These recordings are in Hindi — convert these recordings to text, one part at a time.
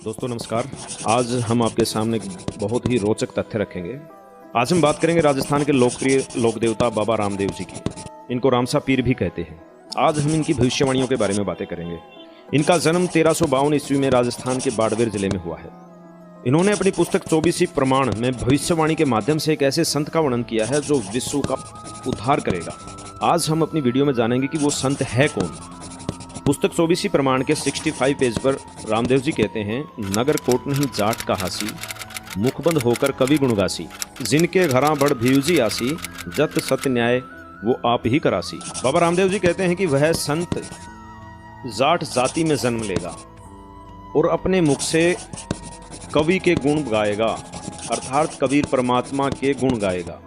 दोस्तों नमस्कार। आज हम आपके सामने एक बहुत ही रोचक तथ्य रखेंगे। आज हम बात करेंगे राजस्थान के लोकप्रिय लोक देवता बाबा रामदेव जी की। इनको रामसा पीर भी कहते हैं। आज हम इनकी भविष्यवाणियों के बारे में बातें करेंगे। इनका जन्म 1352 ईस्वी में राजस्थान के बाड़मेर जिले में हुआ है। इन्होंने अपनी पुस्तक 24 प्रमाण में भविष्यवाणी के माध्यम से एक ऐसे संत का वर्णन किया है जो विश्व का उद्धार करेगा। आज हम अपनी वीडियो में जानेंगे कि वो संत है कौन। पुस्तक 24 प्रमाण के 65 पेज पर रामदेव जी कहते हैं, नगर कोट नहीं जाट कहासी, मुखबंद होकर कवि गुणगासी, जिनके घरां बड़ भीवजी आसी, जत सत्य न्याय वो आप ही करासी। बाबा रामदेव जी कहते हैं कि वह संत जाट जाति में जन्म लेगा और अपने मुख से कवि के गुण गाएगा, अर्थात कबीर परमात्मा के गुण गाएगा।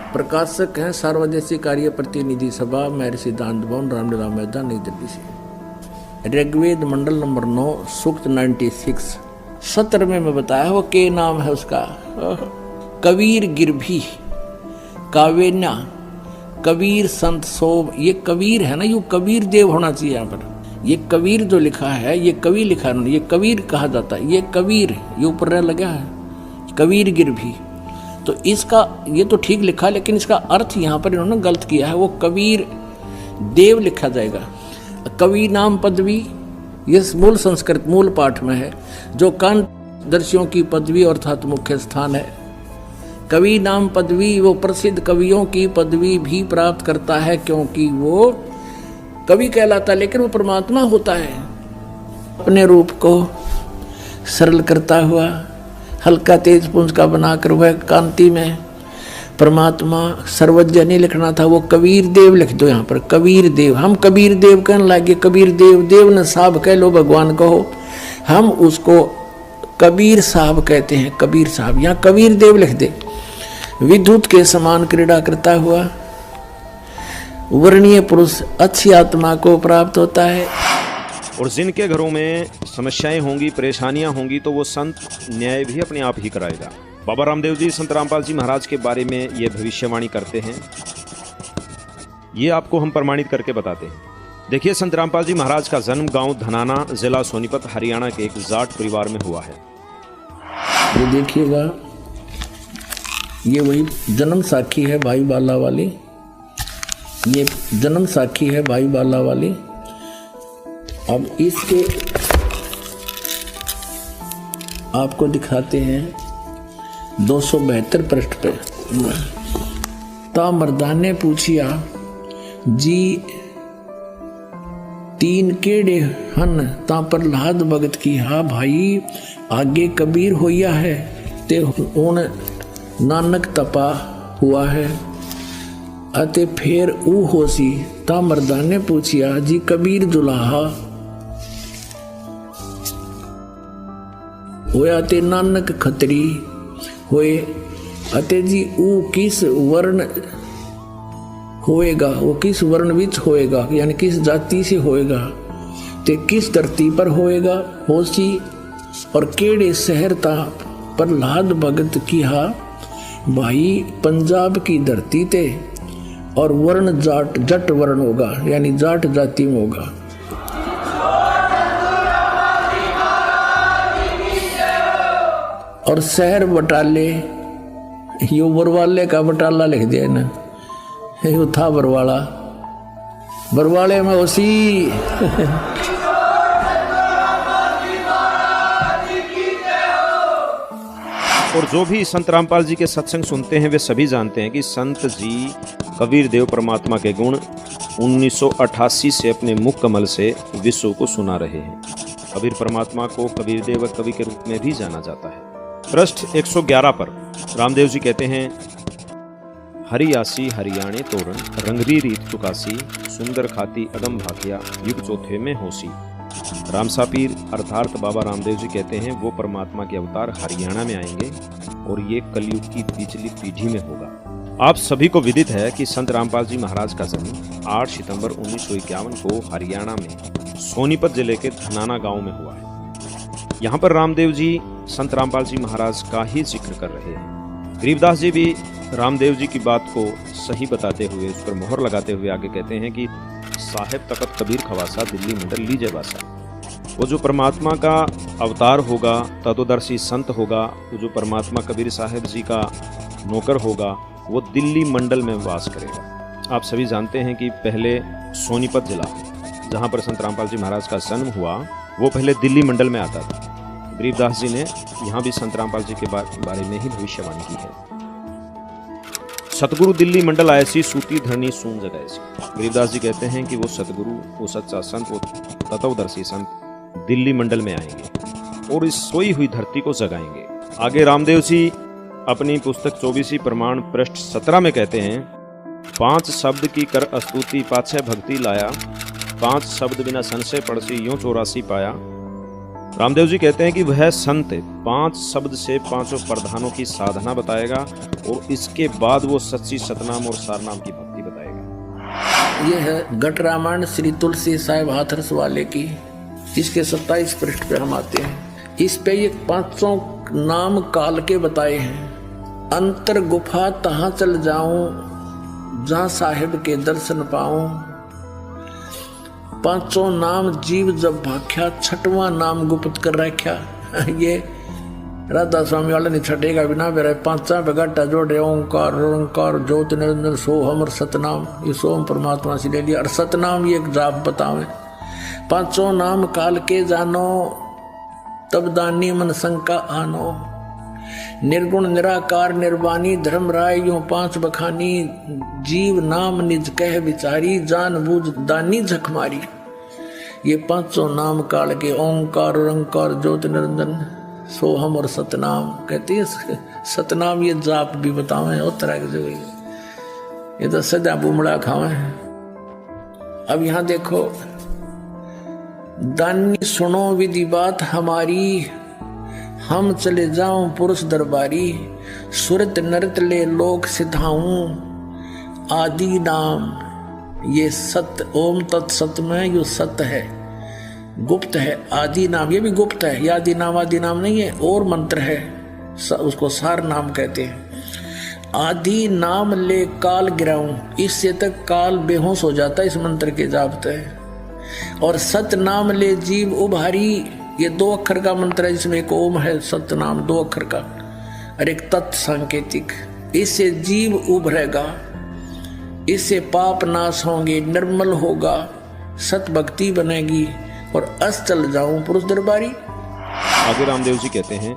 प्रकाशक हैं सार्वदेशी कार्य प्रतिनिधि सभा, मेरे सिद्धांत भवन, रामलीला मैदान, नई दिल्ली से। ऋग्वेद मंडल नंबर 9 सूक्त 96 सत्र में बताया वो के नाम है उसका कबीर गिरभी कावेन्या कबीर संत सोम। ये कबीर है ना, ये कबीर देव होना चाहिए यहाँ पर। ये कबीर जो लिखा है ये कवि लिखा है, ये कबीर कहा जाता है। ये कबीर ये ऊपर लगा है कबीर गिरभी, तो इसका ये तो ठीक लिखा, लेकिन इसका अर्थ यहाँ पर इन्होंने गलत किया है। वो कबीर देव लिखा जाएगा। कवि नाम पदवी ये मूल संस्कृत मूल पाठ में है, जो कांतदर्शियों की पदवी अर्थात मुख्य स्थान है। कवि नाम पदवी वो प्रसिद्ध कवियों की पदवी भी प्राप्त करता है, क्योंकि वो कवि कहलाता है, लेकिन वो परमात्मा होता है। अपने रूप को सरल करता हुआ हल्का तेज पुंज का बनाकर वह कांति में परमात्मा सर्वज्ञ नहीं लिखना था, वो कबीर देव लिख दो यहाँ पर। कबीर देव, हम कबीर देव कहने लगे। कबीर देव, देव न साहब कह लो, भगवान कहो, हम उसको कबीर साहब कहते हैं। कबीर साहब, यहाँ कबीर देव लिख दे। विद्युत के समान क्रीड़ा करता हुआ वर्णीय पुरुष अच्छी आत्मा को प्राप्त होता है। और जिनके घरों में समस्याएं होंगी, परेशानियां होंगी, तो वो संत न्याय भी अपने आप ही कराएगा। बाबा रामदेव जी संत रामपाल जी महाराज के बारे में ये भविष्यवाणी करते हैं। ये आपको हम प्रमाणित करके बताते हैं। देखिए, संत रामपाल जी महाराज का जन्म गांव धनाना, जिला सोनीपत, हरियाणा के एक जाट परिवार में हुआ है। ये देखिएगा, ये वही जन्म साखी है भाई बाला वाली। ये जन्म साखी है भाई बाला वाली। अब इसके आपको दिखाते हैं 272 पृष्ठ पे। ता मर्दाने पूछिया जी तीन केड़े हन, ता प्रहलाद भगत की हा भाई आगे कबीर होया है, ते हुण नानक तपा हुआ है, अते फेर ऊ होसी। ता मर्दाने पूछिया जी कबीर दुलाहा होया, ते नानक खतरी होए, अते जी ऊ किस वर्ण होएगा, वो किस वर्ण विच होएगा, यानी किस जाति से होएगा, ते किस धरती पर होएगा होसी, और केड़े शहर ता प्रहलाद भगत की हा भाई पंजाब की धरती ते, और वर्ण जाट जट वर्ण होगा, यानी जाट जाति में होगा। और शहर बटाले, यो बरवाले का बटाला लिख दिया ना, यो था बरवाला, बरवाले में उसी और जो भी संत रामपाल जी के सत्संग सुनते हैं वे सभी जानते हैं कि संत जी कबीर देव परमात्मा के गुण 1988 से अपने मुख कमल से विश्व को सुना रहे हैं। कबीर परमात्मा को कबीर देव कवि के रूप में भी जाना जाता है। पृष्ठ 111 पर रामदेव जी कहते हैं, हरियासी हरियाणे तोरण, रंगरी रीत चुकासी, सुंदर खाती अगम भाकिया, युग चौथे में होसी। रामसा पीर अर्थात बाबा रामदेव जी कहते हैं वो परमात्मा के अवतार हरियाणा में आएंगे और ये कलयुग की पिछली पीढ़ी में होगा। आप सभी को विदित है कि संत रामपाल जी महाराज का जन्म 8 सितंबर 1951 को हरियाणा में सोनीपत जिले के धनाना गांव में हुआ है। यहाँ पर रामदेव जी संत रामपाल जी महाराज का ही जिक्र कर रहे हैं। गरीबदास जी भी रामदेव जी की बात को सही बताते हुए उस पर मोहर लगाते हुए आगे कहते हैं कि साहेब तकत कबीर खवासा, दिल्ली मंडल लीजे बासा। वो जो परमात्मा का अवतार होगा, तत्वदर्शी संत होगा, वो जो परमात्मा कबीर साहब जी का नौकर होगा, वो दिल्ली मंडल में वास करेगा। आप सभी जानते हैं कि पहले सोनीपत जिला, जहाँ पर संत रामपाल जी महाराज का जन्म हुआ, वो पहले दिल्ली मंडल में आता था। गरीबदास जी ने यहाँ भी संत रामपाल जी के बारे में ही भविष्यवाणी की है। सतगुरु दिल्ली मंडल आयसी सूती धरनी सून जगैसी। गरीबदास जी कहते हैं कि वो सतगुरु, वो सच्चा संत, वो तत्वदर्शी संत दिल्ली मंडल में आएंगे और इस सोई हुई धरती को जगाएंगे। आगे रामदेव जी अपनी पुस्तक 24 प्रमाण पृष्ठ 17 में कहते हैं, 5 शब्द की कर स्तुति पाछे भक्ति लाया, 5 शब्द बिना संशय पड़सी यूं 84 पाया। रामदेव जी कहते हैं कि वह संत 5 शब्द से 5 प्रधानों की साधना बताएगा और इसके बाद वो सच्ची सतनाम और सारनाम की भक्ति बताएगा। ये है गट रामायण श्री तुलसी साहिब हाथरस वाले की, इसके 27 पृष्ठ पे हम आते हैं। इस पे ये 5 नाम काल के बताए हैं। अंतर गुफा तहाँ चल जाऊं, जहाँ साहिब के दर्शन पाऊं। 5 नाम जीव जब भाख्या, 6वां नाम गुप्त कर रख्या। ये राधा स्वामी वाला नहीं छटेगा बिना मेरा 5 बगाटा जोड़े ओंकार ओंकार ज्योत निरंजन सोहम और सतनाम। ये सोहम परमात्मा से ले लिया और सतनाम ये एक जाप बतावे। 5 नाम काल के जानो, तब दानी मन शंका आनो। निर्गुण निराकार निर्वाणी धर्म राय यूं 5 बखानी। जीव नाम निज कह विचारी, जान बूझ दानी झक मारी। ये 5 नाम काल के ओंकार ओंकार ज्योत निरंजन सोहम और सतनाम कहते हैं। सतनाम ये जाप भी बतावे और तरह की जगह, ये तो सदा बुमड़ा खावे। अब यहां देखो, दानी सुनो विधि बात हमारी, हम चले जाऊं पुरुष दरबारी। सुरत नरत ले लोक सिधाऊं, आदि नाम ये सत्य। ओम तत्सत में यो सत्य है, गुप्त है। आदि नाम ये भी गुप्त है, ये आदि नाम नहीं है, और मंत्र है, उसको सार नाम कहते हैं। आदि नाम ले काल गिराऊं, इससे तक काल बेहोश हो जाता है इस मंत्र के जापते। और सत नाम ले जीव उभारी, ये 2 अक्षर का मंत्र है, जिसमें एक ओम है, सत्य नाम 2 अक्षर का, और एक तत् सांकेतिक। इससे जीव उभरेगा, इससे पाप नाश होंगे, निर्मल होगा, सत भक्ति बनेगी और अस चल जाऊं पुरुष दरबारी। आगे रामदेव जी कहते हैं,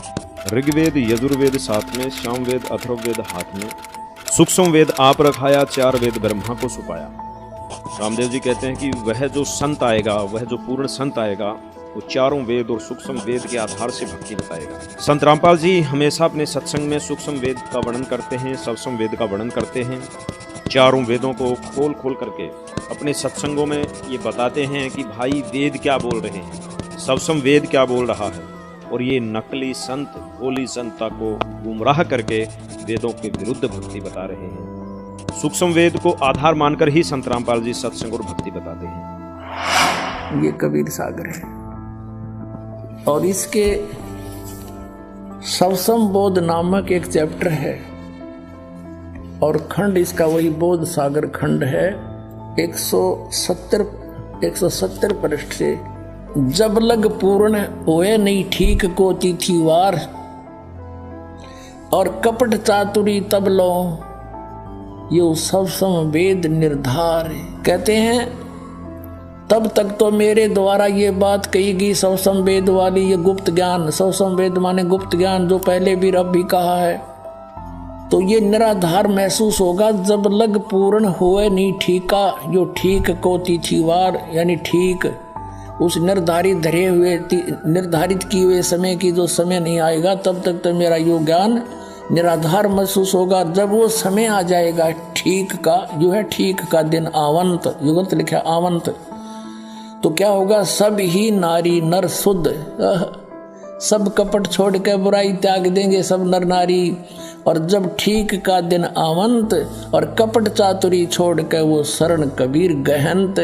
ऋग्वेद यजुर्वेद साथ में, सामवेद अथर्ववेद हाथ में, सूक्ष्म वेद आप रखाया, 4 वेद ब्रह्मा को सुपाया। रामदेव जी कहते हैं कि वह जो संत आएगा, वह जो पूर्ण संत आएगा, वो 4 वेद और सूक्ष्म वेद के आधार से भक्ति बताएगा। संत रामपाल जी हमेशा अपने सत्संग में सूक्ष्म वेद का वर्णन करते हैं, सप्तम वेद का वर्णन करते हैं। 4 वेदों को खोल खोल करके अपने सत्संगों में ये बताते हैं कि भाई वेद क्या बोल रहे हैं, सप्तम वेद क्या बोल रहा है। और ये नकली संत भोली जनता को गुमराह करके वेदों के विरुद्ध भक्ति बता रहे हैं। सूक्ष्म वेद को आधार मानकर ही संत रामपाल जी सत्संग और भक्ति बताते हैं। ये कबीर सागर है और इसके सवसम बोध नामक एक चैप्टर है और खंड इसका वही बोध सागर खंड है। 170 पृष्ठ से, जब लग पूर्ण होए नहीं ठीक को तिथिवार, और कपट चातुरी तब लो यो सवसम वेद निर्धार। कहते हैं तब तक तो मेरे द्वारा ये बात कही गई सवसम वेद वाली, ये गुप्त ज्ञान। सवसम वेद माने गुप्त ज्ञान, जो पहले भी रब भी कहा है। तो ये निराधार महसूस होगा जब लग पूर्ण होए नहीं ठीका, जो ठीक को तिथिवार, यानी ठीक उस निर्धारित किए हुए समय की जो समय नहीं आएगा, तब तक तो मेरा यो ज्ञान निराधार महसूस होगा। जब वो समय आ जाएगा ठीक का, जो है ठीक का दिन आवंत, युगंत लिखा आवंत, तो क्या होगा, सब ही नारी नर शुद्ध, सब कपट छोड़ के बुराई त्याग देंगे सब नर नारी। और जब ठीक का दिन आवंत और कपट चातुरी छोड़ के वो शरण कबीर गहनत।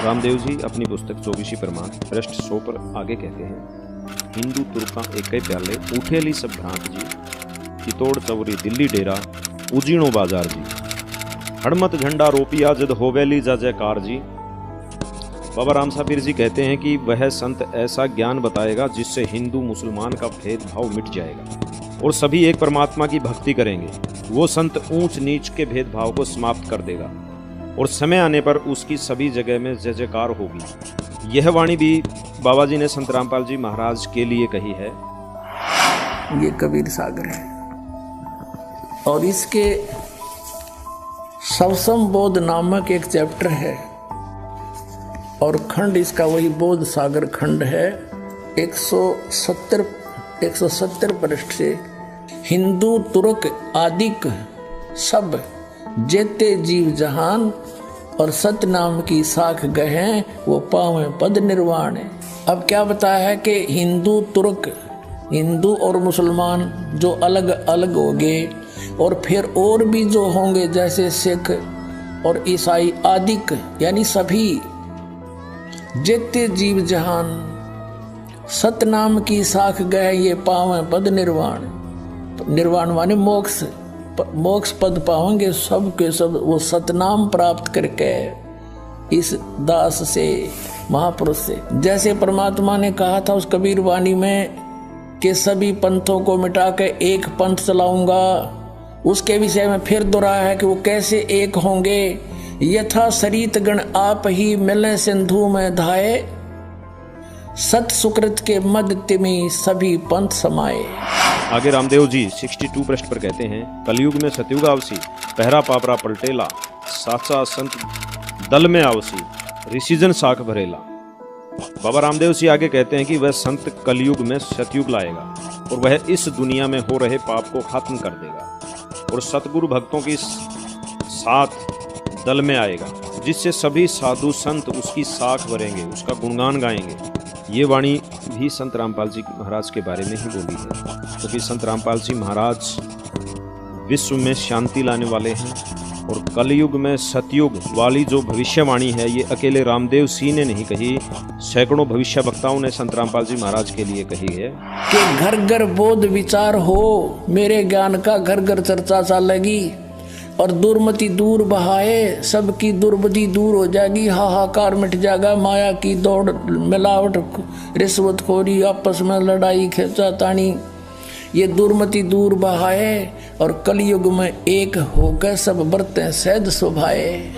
रामदेव जी अपनी पुस्तक 24 प्रमाण पृष्ठ 100 पर आगे कहते हैं, हिंदू तुर्का एक प्याले उठेली सब भ्रांत जी, चितौड़ चवरी दिल्ली डेरा उजीणो बाजार जी। हड़मत झंडा रोपिया जद होवेली जय जयकार जी। बाबा राम साहब पीर जी कहते हैं कि वह संत ऐसा ज्ञान बताएगा जिससे हिंदू मुसलमान का भेदभाव मिट जाएगा और सभी एक परमात्मा की भक्ति करेंगे। वो संत ऊंच नीच के भेदभाव को समाप्त कर देगा और समय आने पर उसकी सभी जगह में जय जयकार होगी। यह वाणी भी बाबा जी ने संत रामपाल जी महाराज के लिए कही है। ये कबीर सागर है और इसके सवसम बोध नामक एक चैप्टर है और खंड इसका वही बोध सागर खंड है। 170 पृष्ठ से हिंदू तुर्क आदिक सब जेते जीव जहान और सतनाम की साख गहें वो पावे पद निर्वाण। अब क्या बताया है कि हिंदू तुर्क, हिंदू और मुसलमान जो अलग अलग हो गए और फिर और भी जो होंगे जैसे सिख और ईसाई आदिक यानी सभी जेते जीव जहान सतनाम की साख गए ये पावे पद निर्वाण। निर्वाण माने मोक्ष, मोक्ष पद पाएंगे सब के सब वो सतनाम प्राप्त करके इस दास से महापुरुष से। जैसे परमात्मा ने कहा था उस कबीर वाणी में कि सभी पंथों को मिटा के एक पंथ चलाऊंगा, उसके विषय में फिर दोहराया है कि वो कैसे एक होंगे। यथा सरित गण आप ही मिले सिंधु में धाये, सत सुकृत के मद तिमी सभी पंथ समाये। आगे रामदेव जी 62 पृष्ठ पर कहते हैं, कलयुग में सतयुग आवसी, पहरा पापरा पलटेला, साचा संत दल में आवसी, ऋषिजन साख भरेला। बाबा रामदेव जी आगे कहते हैं कि वह संत कलयुग में सतयुग लाएगा और वह इस दुनिया में हो रहे पाप को खत्म कर देगा और सतगुरु भक्तों की साथ दल में आएगा, जिससे सभी साधु संत उसकी साख भरेंगे, उसका गुणगान गाएंगे। ये वाणी भी संत रामपाल जी महाराज के बारे में ही बोली है, क्योंकि संत रामपाल जी महाराज विश्व में शांति लाने वाले हैं और कलयुग में सतयुग वाली जो भविष्यवाणी है ये अकेले रामदेव सिंह ने नहीं कही, सैकड़ों भविष्य वक्ताओं ने संत रामपाल जी महाराज के लिए कही है कि घर घर बोध विचार हो, मेरे ज्ञान का घर घर चर्चा चलेगी और दुर्मति दूर बहाए, सबकी दुर्बुद्धि दूर हो जाएगी, हाहाकार मिट जाएगा, माया की दौड़ मिलावट रिश्वतखोरी आपस में लड़ाई खींचातानी ये दुर्मति दूर बहाए और कलयुग में एक होकर सब बरतें सहज शोभाए।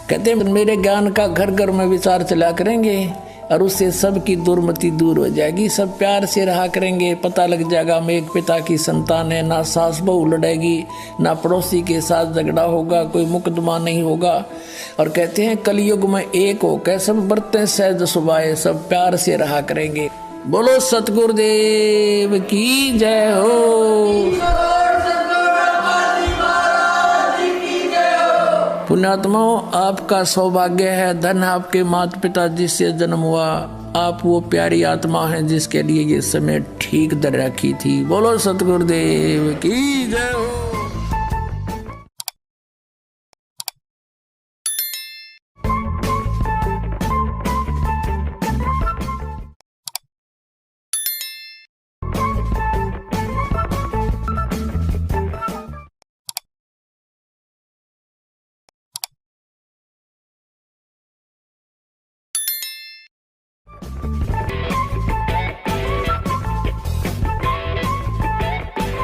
कहते हैं मेरे ज्ञान का घर घर में विचार चला करेंगे और उससे सबकी दुर्मति दूर हो जाएगी, सब प्यार से रहा करेंगे। पता लग जाएगा हम एक पिता की संतान है, ना सास बहू लड़ेगी, ना पड़ोसी के साथ झगड़ा होगा, कोई मुकदमा नहीं होगा। और कहते हैं कलयुग में एक होकर सब बरतें सहज सुभाए, सब प्यार से रहा करेंगे। बोलो सतगुरुदेव की जय हो। पुण्यात्माओं, आपका सौभाग्य है, धन आपके माता पिता जिससे जन्म हुआ, आप वो प्यारी आत्मा हैं जिसके लिए ये समय ठीक दर रखी थी। बोलो सतगुरुदेव की जय हो।